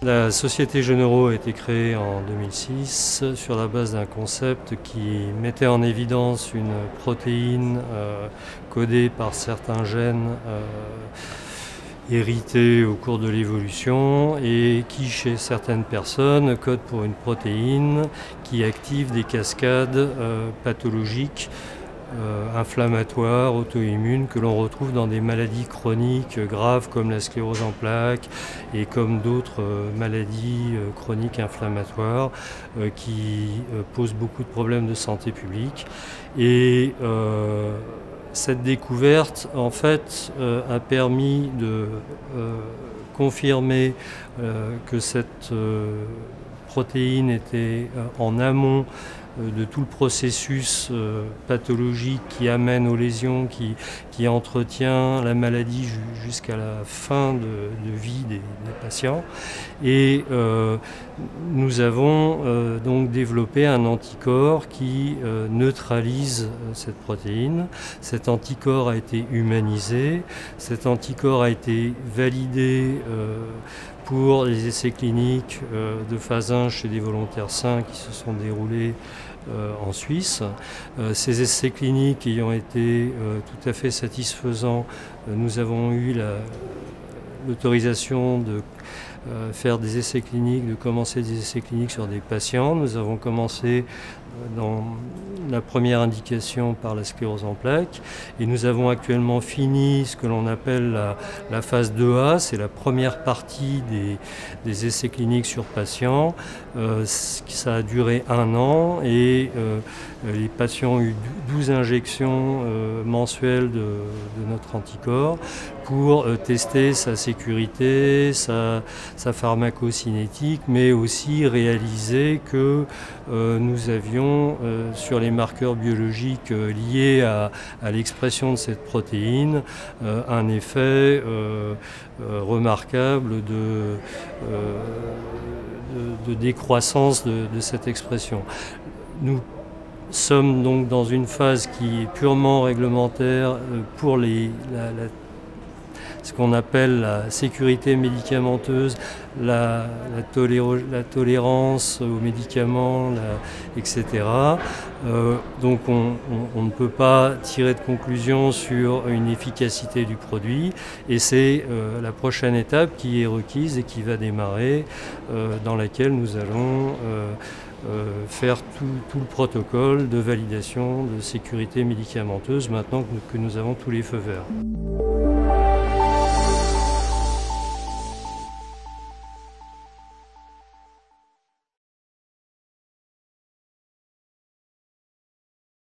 La société Genero a été créée en 2006 sur la base d'un concept qui mettait en évidence une protéine codée par certains gènes hérités au cours de l'évolution et qui, chez certaines personnes, code pour une protéine qui active des cascades pathologiques inflammatoires, auto-immunes, que l'on retrouve dans des maladies chroniques graves comme la sclérose en plaques et comme d'autres maladies chroniques inflammatoires qui posent beaucoup de problèmes de santé publique. Et cette découverte, en fait, a permis de confirmer que cette protéine était en amont de tout le processus pathologique qui amène aux lésions, qui entretient la maladie jusqu'à la fin de vie des patients. Et nous avons donc développé un anticorps qui neutralise cette protéine. Cet anticorps a été humanisé, cet anticorps a été validé pour les essais cliniques de phase 1 chez des volontaires sains qui se sont déroulés en Suisse. Ces essais cliniques ayant été tout à fait satisfaisants, nous avons eu l'autorisation de faire des essais cliniques, de commencer des essais cliniques sur des patients. Nous avons commencé dans la première indication par la sclérose en plaques et nous avons actuellement fini ce que l'on appelle la phase 2A, c'est la première partie des essais cliniques sur patients. Ça a duré 1 an et les patients ont eu 12 injections mensuelles de notre anticorps pour tester sa sécurité, sa pharmacocinétique, mais aussi réaliser que nous avions sur les marqueurs biologiques liés à l'expression de cette protéine un effet remarquable de décroissance de cette expression. Nous sommes donc dans une phase qui est purement réglementaire pour ce qu'on appelle la sécurité médicamenteuse, la tolérance aux médicaments, etc. Donc on ne peut pas tirer de conclusion sur une efficacité du produit et c'est la prochaine étape qui est requise et qui va démarrer, dans laquelle nous allons faire tout le protocole de validation de sécurité médicamenteuse maintenant que nous avons tous les feux verts.